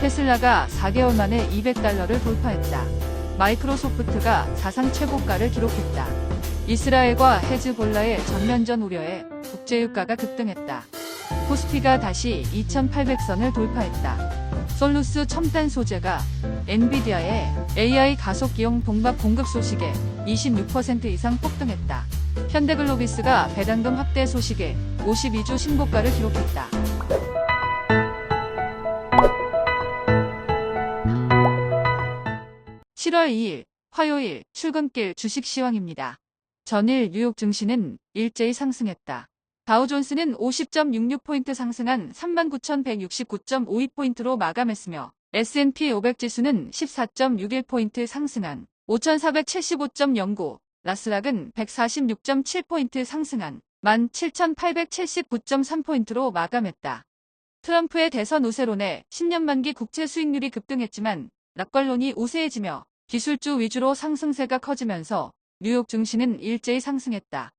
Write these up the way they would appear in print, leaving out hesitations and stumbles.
테슬라가 4개월 만에 $200를 돌파했다. 마이크로소프트가 사상 최고가를 기록했다. 이스라엘과 헤즈볼라의 전면전 우려에 국제유가가 급등했다. 코스피가 다시 2800선을 돌파했다. 솔루스 첨단 소재가 엔비디아의 AI 가속기용 동박 공급 소식에 26% 이상 폭등했다. 현대글로비스가 배당금 확대 소식에 52주 신고가를 기록했다. (7월 2일) 화요일 출근길 주식 시황입니다. 전일 뉴욕 증시는 일제히 상승했다. 다우존스는 50.66포인트 상승한 39,169.52포인트로 마감했으며 S&P 500 지수는 14.61포인트 상승한 5,475.09, 나스닥은 146.7포인트 상승한 17,879.3포인트로 마감했다. 트럼프의 대선 우세론에 10년 만기 국채 수익률이 급등했지만 낙관론이 우세해지며 기술주 위주로 상승세가 커지면서 뉴욕 증시는 일제히 상승했다.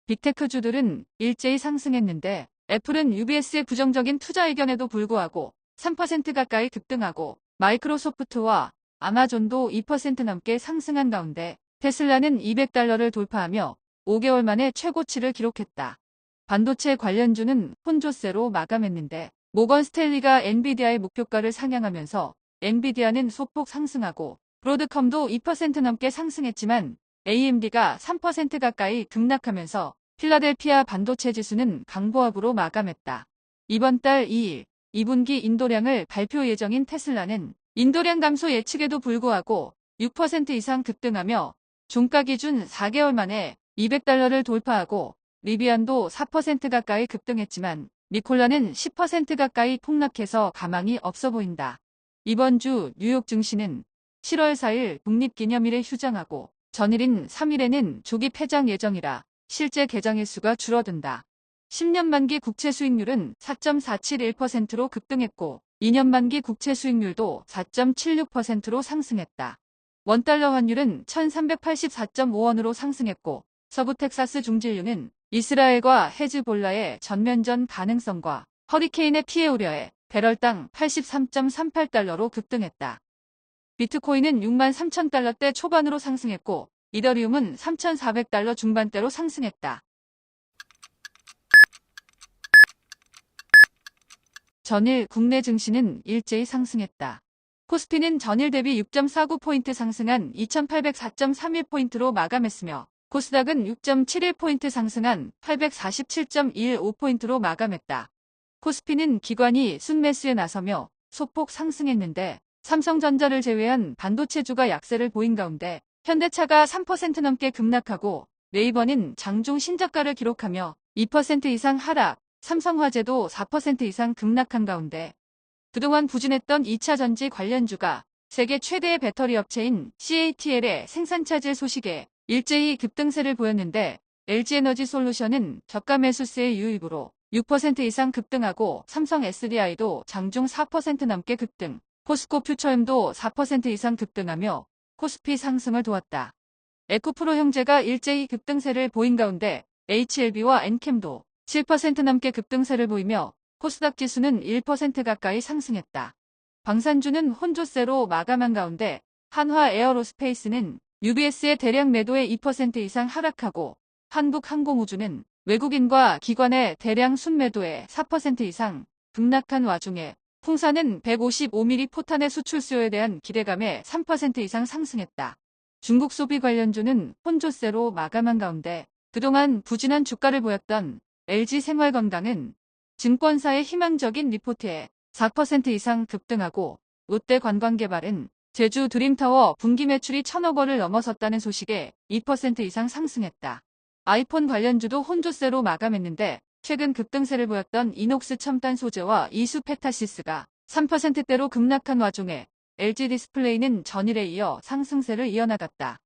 빅테크주들은 일제히 상승했는데 애플은 UBS의 부정적인 투자 의견에도 불구하고 3% 가까이 급등하고 마이크로소프트와 아마존도 2% 넘게 상승한 가운데 테슬라는 $200를 돌파하며 5개월 만에 최고치를 기록했다. 반도체 관련주는 혼조세로 마감했는데 모건 스탠리가 엔비디아의 목표가를 상향하면서 엔비디아는 소폭 상승하고 브로드컴도 2% 넘게 상승했지만 AMD가 3% 가까이 급락하면서 필라델피아 반도체 지수는 강보합으로 마감했다. 이번 달 2일 2분기 인도량을 발표 예정인 테슬라는 인도량 감소 예측에도 불구하고 6% 이상 급등하며 종가 기준 4개월 만에 $200를 돌파하고 리비안도 4% 가까이 급등했지만 니콜라는 10% 가까이 폭락해서 가망이 없어 보인다. 이번 주 뉴욕 증시는 7월 4일 독립기념일에 휴장하고 전일인 3일에는 조기 폐장 예정이라 실제 개장일수가 줄어든다. 10년 만기 국채 수익률은 4.471%로 급등했고 2년 만기 국채 수익률도 4.76%로 상승했다. 원달러 환율은 1384.5원으로 상승했고 서부 텍사스 중진류는 이스라엘과 헤즈볼라의 전면전 가능성과 허리케인의 피해 우려에 배럴당 83.38달러로 급등했다. 비트코인은 63,000달러대 초반으로 상승했고 이더리움은 3,400달러 중반대로 상승했다. 전일 국내 증시는 일제히 상승했다. 코스피는 전일 대비 6.49포인트 상승한 2,804.31포인트로 마감했으며 코스닥은 6.71포인트 상승한 847.15포인트로 마감했다. 코스피는 기관이 순매수에 나서며 소폭 상승했는데 삼성전자를 제외한 반도체주가 약세를 보인 가운데 현대차가 3% 넘게 급락하고 네이버는 장중 신저가를 기록하며 2% 이상 하락, 삼성화재도 4% 이상 급락한 가운데 그동안 부진했던 2차전지 관련주가 세계 최대의 배터리 업체인 CATL의 생산 차질 소식에 일제히 급등세를 보였는데 LG에너지솔루션은 저가 매수세의 유입으로 6% 이상 급등하고 삼성 SDI도 장중 4% 넘게 급등, 포스코 퓨처엠도 4% 이상 급등하며 코스피 상승을 도왔다. 에코프로 형제가 일제히 급등세를 보인 가운데 HLB와 엔캠도 7% 넘게 급등세를 보이며 코스닥 지수는 1% 가까이 상승했다. 방산주는 혼조세로 마감한 가운데 한화 에어로스페이스는 UBS의 대량 매도에 2% 이상 하락하고 한국항공우주는 외국인과 기관의 대량 순매도에 4% 이상 급락한 와중에 풍사는 155mm 포탄의 수출 수요에 대한 기대감에 3% 이상 상승했다. 중국 소비 관련주는 혼조세로 마감한 가운데 그동안 부진한 주가를 보였던 LG생활건강은 증권사의 희망적인 리포트에 4% 이상 급등하고 롯데관광개발은 제주 드림타워 분기 매출이 1,000억 원을 넘어섰다는 소식에 2% 이상 상승했다. 아이폰 관련주도 혼조세로 마감했는데 최근 급등세를 보였던 이녹스 첨단 소재와 이수페타시스가 3%대로 급락한 와중에 LG디스플레이는 전일에 이어 상승세를 이어나갔다.